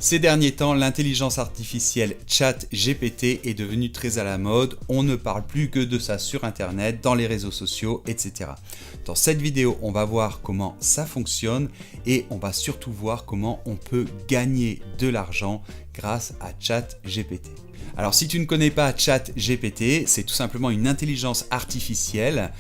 Ces derniers temps, l'intelligence artificielle ChatGPT est devenue très à la mode. On ne parle plus que de ça sur Internet, dans les réseaux sociaux, etc. Dans cette vidéo, on va voir comment ça fonctionne et on va surtout voir comment on peut gagner de l'argent grâce à ChatGPT. Alors si tu ne connais pas ChatGPT, c'est tout simplement une intelligence artificielle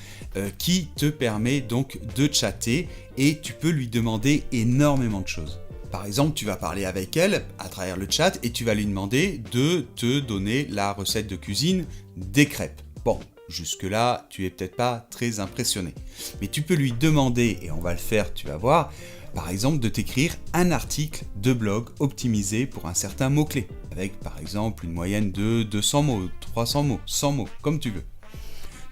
qui te permet donc de chatter et tu peux lui demander énormément de choses. Par exemple, tu vas parler avec elle à travers le chat et tu vas lui demander de te donner la recette de cuisine des crêpes. Bon, jusque-là, tu es peut-être pas très impressionné. Mais tu peux lui demander, et on va le faire, tu vas voir, par exemple, de t'écrire un article de blog optimisé pour un certain mot-clé, avec par exemple une moyenne de 200 mots, 300 mots, 100 mots, comme tu veux.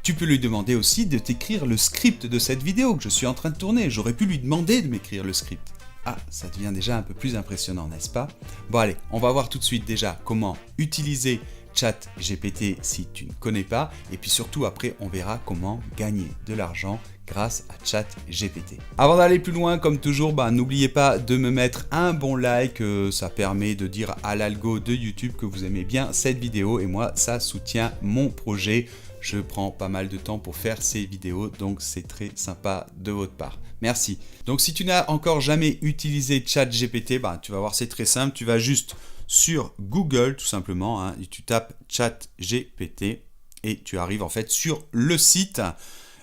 Tu peux lui demander aussi de t'écrire le script de cette vidéo que je suis en train de tourner. J'aurais pu lui demander de m'écrire le script. Ah, ça devient déjà un peu plus impressionnant, n'est-ce pas? Bon allez, on va voir tout de suite déjà comment utiliser ChatGPT si tu ne connais pas, et puis surtout après on verra comment gagner de l'argent grâce à ChatGPT. Avant d'aller plus loin, comme toujours, n'oubliez pas de me mettre un bon like, ça permet de dire à l'algo de YouTube que vous aimez bien cette vidéo, et moi ça soutient mon projet. Je prends pas mal de temps pour faire ces vidéos, donc c'est très sympa de votre part. Merci. Donc si tu n'as encore jamais utilisé ChatGPT, tu vas voir, c'est très simple. Tu vas juste sur Google tout simplement, et tu tapes ChatGPT et tu arrives en fait sur le site.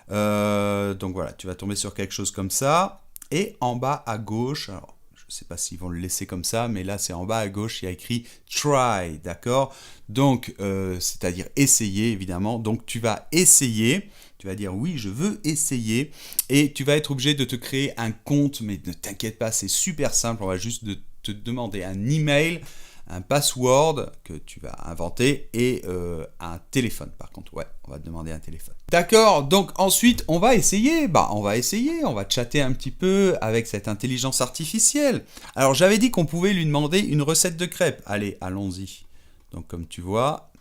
Donc voilà, tu vas tomber sur quelque chose comme ça. Et en bas à gauche, alors, je ne sais pas s'ils vont le laisser comme ça, mais là c'est en bas à gauche, il y a écrit Try, d'accord? Donc, c'est-à-dire essayer évidemment. Donc tu vas essayer, tu vas dire oui, je veux essayer, et tu vas être obligé de te créer un compte, mais ne t'inquiète pas, c'est super simple. On va juste te demander un email, un password que tu vas inventer et un téléphone par contre. Ouais, on va te demander un téléphone. D'accord, donc ensuite on va essayer. On va chatter un petit peu avec cette intelligence artificielle. Alors j'avais dit qu'on pouvait lui demander une recette de crêpes. Allez, allons-y. Donc comme tu vois,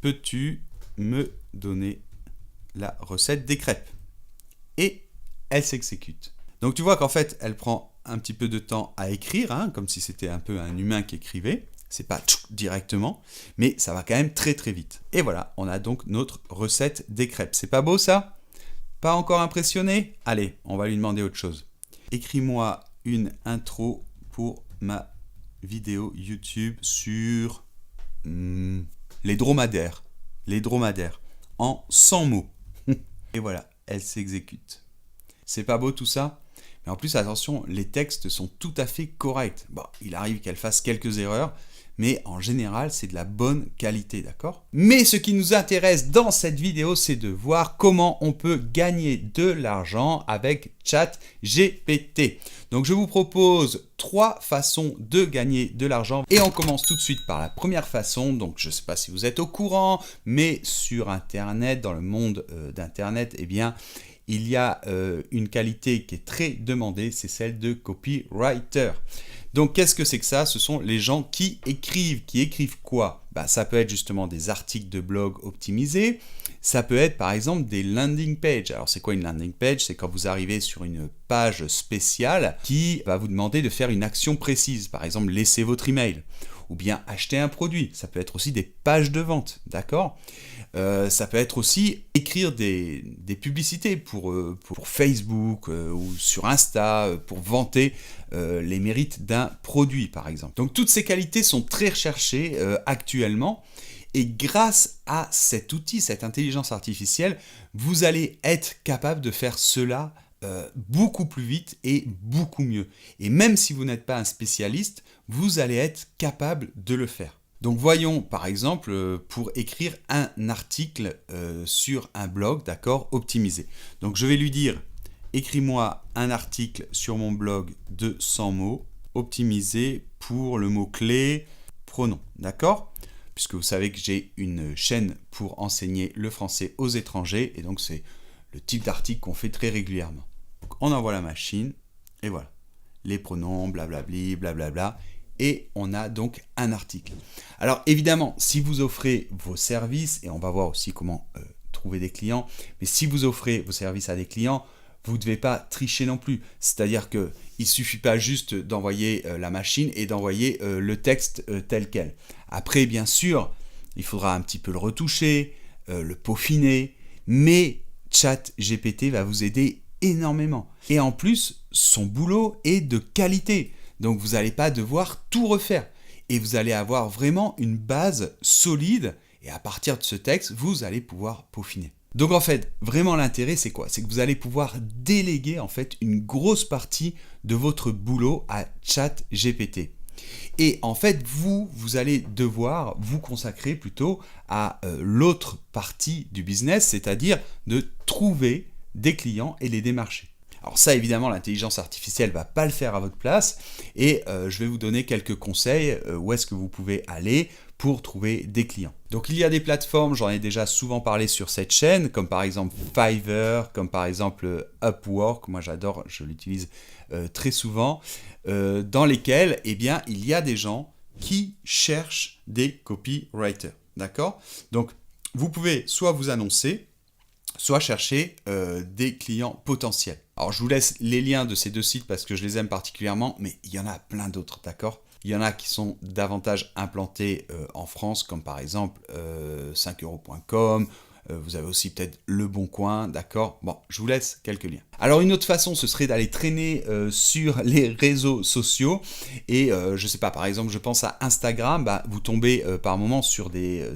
peux-tu me donner la recette des crêpes? Et elle s'exécute. Donc tu vois qu'en fait, elle prend un petit peu de temps à écrire, comme si c'était un peu un humain qui écrivait. C'est pas directement, mais ça va quand même très très vite. Et voilà, on a donc notre recette des crêpes. C'est pas beau ça? Pas encore impressionné? Allez, on va lui demander autre chose. Écris-moi une intro pour ma vidéo YouTube sur les dromadaires. Les dromadaires. En 100 mots. Et voilà, elle s'exécute. C'est pas beau tout ça? Mais en plus, attention, les textes sont tout à fait corrects. Il arrive qu'elle fasse quelques erreurs, mais en général, c'est de la bonne qualité, d'accord? Mais ce qui nous intéresse dans cette vidéo, c'est de voir comment on peut gagner de l'argent avec ChatGPT. Donc, je vous propose 3 façons de gagner de l'argent. Et on commence tout de suite par la première façon. Donc, je ne sais pas si vous êtes au courant, mais sur Internet, dans le monde d'Internet, il y a une qualité qui est très demandée, c'est celle de copywriter. Donc qu'est-ce que c'est que ça? Ce sont les gens qui écrivent. Qui écrivent quoi? Ça peut être justement des articles de blog optimisés. Ça peut être par exemple des landing pages. Alors c'est quoi une landing page? C'est quand vous arrivez sur une page spéciale qui va vous demander de faire une action précise. Par exemple, laisser votre email ou bien acheter un produit. Ça peut être aussi des pages de vente, d'accord? Ça peut être aussi écrire des publicités pour Facebook ou sur Insta pour vanter les mérites d'un produit par exemple. Donc toutes ces qualités sont très recherchées actuellement, et grâce à cet outil, cette intelligence artificielle, vous allez être capable de faire cela beaucoup plus vite et beaucoup mieux. Et même si vous n'êtes pas un spécialiste, vous allez être capable de le faire. Donc voyons par exemple pour écrire un article sur un blog, d'accord, optimisé. Donc je vais lui dire, écris-moi un article sur mon blog de 100 mots, optimisé pour le mot-clé pronom, d'accord? Puisque vous savez que j'ai une chaîne pour enseigner le français aux étrangers, et donc c'est le type d'article qu'on fait très régulièrement. Donc on envoie la machine, et voilà, les pronoms, blablabli, blablabla, et on a donc un article. Alors évidemment, si vous offrez vos services, et on va voir aussi comment trouver des clients, mais si vous offrez vos services à des clients, vous ne devez pas tricher non plus. C'est-à-dire qu'il ne suffit pas juste d'envoyer la machine et d'envoyer le texte tel quel. Après, bien sûr, il faudra un petit peu le retoucher, le peaufiner, mais ChatGPT va vous aider énormément. Et en plus, son boulot est de qualité. Donc vous n'allez pas devoir tout refaire. Et vous allez avoir vraiment une base solide. Et à partir de ce texte, vous allez pouvoir peaufiner. Donc en fait, vraiment l'intérêt, c'est quoi? C'est que vous allez pouvoir déléguer en fait une grosse partie de votre boulot à ChatGPT. Et en fait, vous allez devoir vous consacrer plutôt à l'autre partie du business, c'est-à-dire de trouver des clients et les démarcher. Alors ça, évidemment, l'intelligence artificielle ne va pas le faire à votre place et je vais vous donner quelques conseils où est-ce que vous pouvez aller pour trouver des clients. Donc il y a des plateformes, j'en ai déjà souvent parlé sur cette chaîne, comme par exemple Fiverr, comme par exemple Upwork, moi j'adore, je l'utilise très souvent, dans lesquelles eh bien, il y a des gens qui cherchent des copywriters. D'accord? Donc vous pouvez soit vous annoncer, soit chercher des clients potentiels. Alors je vous laisse les liens de ces deux sites parce que je les aime particulièrement, mais il y en a plein d'autres, d'accord? Il y en a qui sont davantage implantés en France, comme par exemple 5euros.com, vous avez aussi peut-être Le Bon Coin, d'accord? Bon, je vous laisse quelques liens. Alors une autre façon, ce serait d'aller traîner sur les réseaux sociaux et je sais pas, par exemple, je pense à Instagram, bah, vous tombez par moment sur des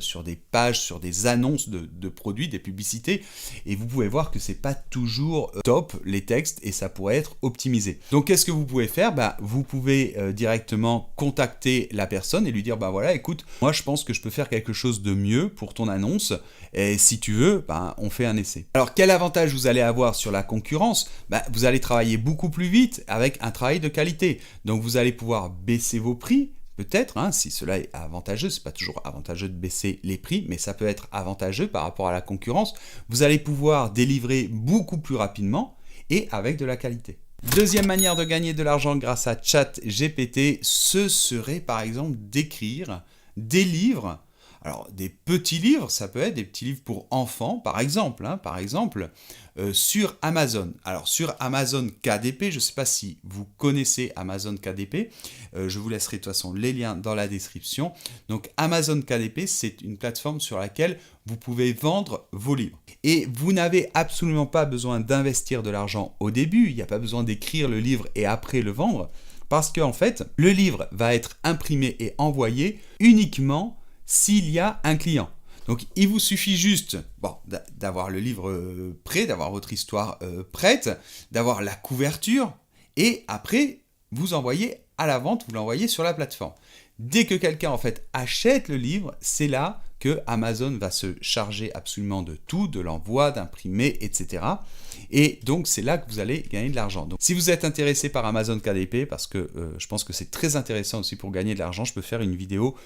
pages, sur des annonces de produits, des publicités et vous pouvez voir que c'est pas toujours top les textes et ça pourrait être optimisé. Donc qu'est-ce que vous pouvez faire? Bah, vous pouvez directement contacter la personne et lui dire bah voilà, écoute, moi je pense que je peux faire quelque chose de mieux pour ton annonce et si tu veux, bah, on fait un essai. Alors quel avantage vous allez avoir sur la concurrence? Bah, vous allez travailler beaucoup plus vite avec un travail de qualité. Donc vous allez pouvoir baisser vos prix, peut-être, hein, si cela est avantageux. C'est pas toujours avantageux de baisser les prix, mais ça peut être avantageux par rapport à la concurrence. Vous allez pouvoir délivrer beaucoup plus rapidement et avec de la qualité. Deuxième manière de gagner de l'argent grâce à ChatGPT, ce serait par exemple d'écrire des livres. Alors, des petits livres, ça peut être des petits livres pour enfants, par exemple, sur Amazon. Alors, sur Amazon KDP, je ne sais pas si vous connaissez Amazon KDP, je vous laisserai de toute façon les liens dans la description. Donc, Amazon KDP, c'est une plateforme sur laquelle vous pouvez vendre vos livres. Et vous n'avez absolument pas besoin d'investir de l'argent au début, il n'y a pas besoin d'écrire le livre et après le vendre, parce qu'en fait, le livre va être imprimé et envoyé uniquement s'il y a un client. Donc il vous suffit juste d'avoir le livre prêt, d'avoir votre histoire prête, d'avoir la couverture et après vous envoyez à la vente, vous l'envoyez sur la plateforme. Dès que quelqu'un en fait achète le livre, c'est là que Amazon va se charger absolument de tout, de l'envoi, d'imprimer, etc. Et donc c'est là que vous allez gagner de l'argent. Donc si vous êtes intéressé par Amazon KDP, parce que je pense que c'est très intéressant aussi pour gagner de l'argent, je peux faire une vidéo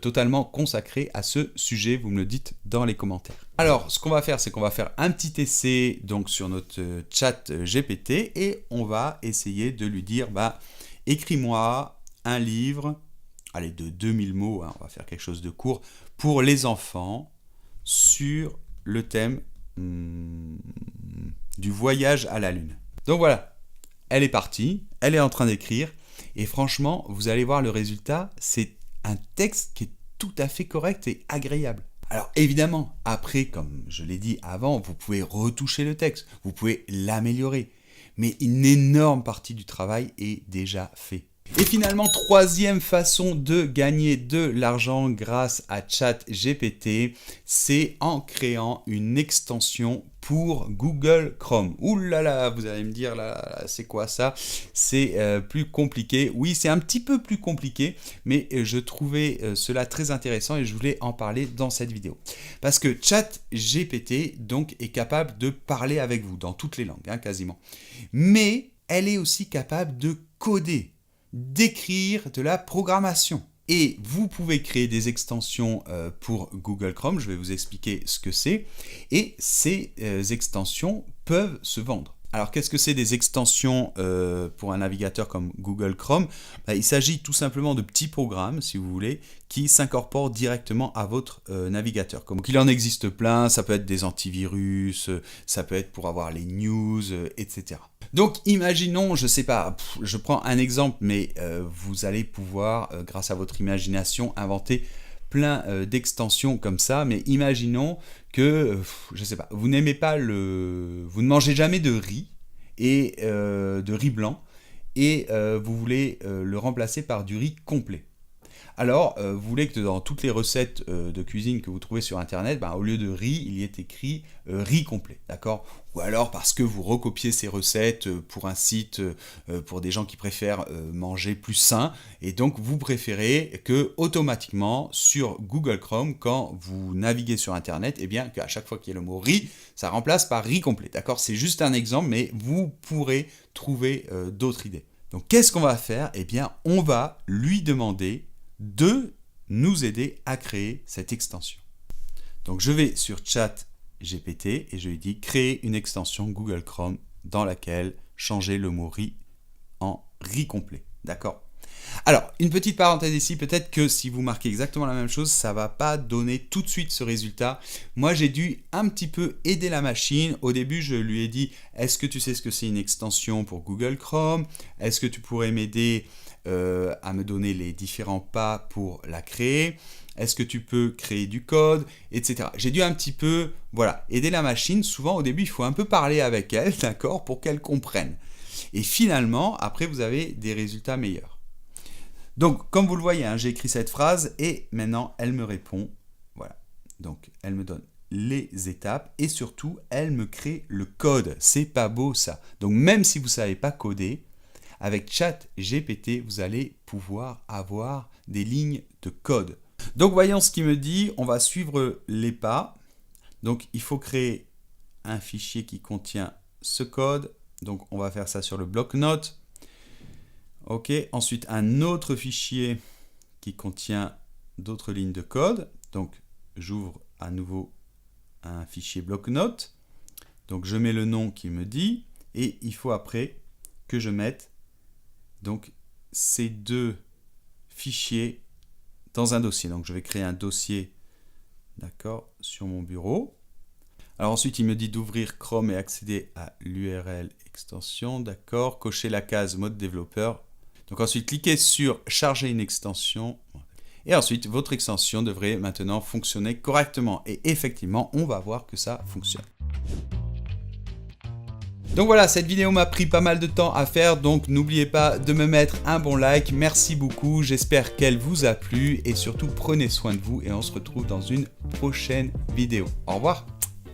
totalement consacrée à ce sujet, vous me le dites dans les commentaires. Alors ce qu'on va faire, c'est qu'on va faire un petit essai donc sur notre chat GPT et on va essayer de lui dire écris-moi un livre, allez, de 2000 mots, hein, on va faire quelque chose de court, pour les enfants sur le thème du voyage à la Lune. Donc voilà, elle est partie, elle est en train d'écrire, et franchement, vous allez voir le résultat, c'est un texte qui est tout à fait correct et agréable. Alors évidemment, après, comme je l'ai dit avant, vous pouvez retoucher le texte, vous pouvez l'améliorer, mais une énorme partie du travail est déjà fait. Et finalement, troisième façon de gagner de l'argent grâce à ChatGPT, c'est en créant une extension pour Google Chrome. Ouh là là, vous allez me dire, là, c'est quoi ça? C'est plus compliqué. Oui, c'est un petit peu plus compliqué, mais je trouvais cela très intéressant et je voulais en parler dans cette vidéo. Parce que ChatGPT donc est capable de parler avec vous dans toutes les langues, hein, quasiment. Mais elle est aussi capable de coder, d'écrire de la programmation. Et vous pouvez créer des extensions pour Google Chrome, je vais vous expliquer ce que c'est. Et ces extensions peuvent se vendre. Alors qu'est-ce que c'est des extensions pour un navigateur comme Google Chrome? Il s'agit tout simplement de petits programmes, si vous voulez, qui s'incorporent directement à votre navigateur. Donc il en existe plein, ça peut être des antivirus, ça peut être pour avoir les news, etc. Donc imaginons, je sais pas, je prends un exemple, mais vous allez pouvoir, grâce à votre imagination, inventer plein d'extensions comme ça, mais imaginons que, je sais pas, vous n'aimez pas vous ne mangez jamais de riz, et de riz blanc, et vous voulez le remplacer par du riz complet. Alors, vous voulez que dans toutes les recettes de cuisine que vous trouvez sur internet, au lieu de riz, il y ait écrit riz complet, d'accord? Ou alors parce que vous recopiez ces recettes pour un site, pour des gens qui préfèrent manger plus sain, et donc vous préférez que automatiquement sur Google Chrome, quand vous naviguez sur internet, eh bien qu'à chaque fois qu'il y a le mot riz, ça remplace par riz complet, d'accord? C'est juste un exemple, mais vous pourrez trouver d'autres idées. Donc qu'est-ce qu'on va faire? Eh bien, on va lui demander de nous aider à créer cette extension. Donc je vais sur ChatGPT et je lui dis créer une extension Google Chrome dans laquelle changer le mot riz en riz complet. D'accord? Alors, une petite parenthèse ici, peut-être que si vous marquez exactement la même chose, ça ne va pas donner tout de suite ce résultat. Moi, j'ai dû un petit peu aider la machine. Au début, je lui ai dit, est-ce que tu sais ce que c'est une extension pour Google Chrome? Est-ce que tu pourrais m'aider à me donner les différents pas pour la créer? Est-ce que tu peux créer du code, etc. J'ai dû un petit peu, aider la machine. Souvent, au début, il faut un peu parler avec elle, d'accord, pour qu'elle comprenne. Et finalement, après, vous avez des résultats meilleurs. Donc, comme vous le voyez, j'ai écrit cette phrase et maintenant, elle me répond. Voilà. Donc, elle me donne les étapes et surtout, elle me crée le code. C'est pas beau ça. Donc, même si vous ne savez pas coder, avec ChatGPT, vous allez pouvoir avoir des lignes de code. Donc, voyons ce qu'il me dit. On va suivre les pas. Donc, il faut créer un fichier qui contient ce code. Donc, on va faire ça sur le bloc-notes. Ok, ensuite un autre fichier qui contient d'autres lignes de code. Donc j'ouvre à nouveau un fichier bloc-notes. Donc je mets le nom qu'il me dit et il faut après que je mette donc ces deux fichiers dans un dossier. Donc je vais créer un dossier, d'accord, sur mon bureau. Alors ensuite il me dit d'ouvrir Chrome et accéder à l'URL extension, d'accord, cocher la case mode développeur. Donc ensuite, cliquez sur « Charger une extension » et ensuite, votre extension devrait maintenant fonctionner correctement. Et effectivement, on va voir que ça fonctionne. Donc voilà, cette vidéo m'a pris pas mal de temps à faire, donc n'oubliez pas de me mettre un bon like. Merci beaucoup, j'espère qu'elle vous a plu et surtout, prenez soin de vous et on se retrouve dans une prochaine vidéo. Au revoir.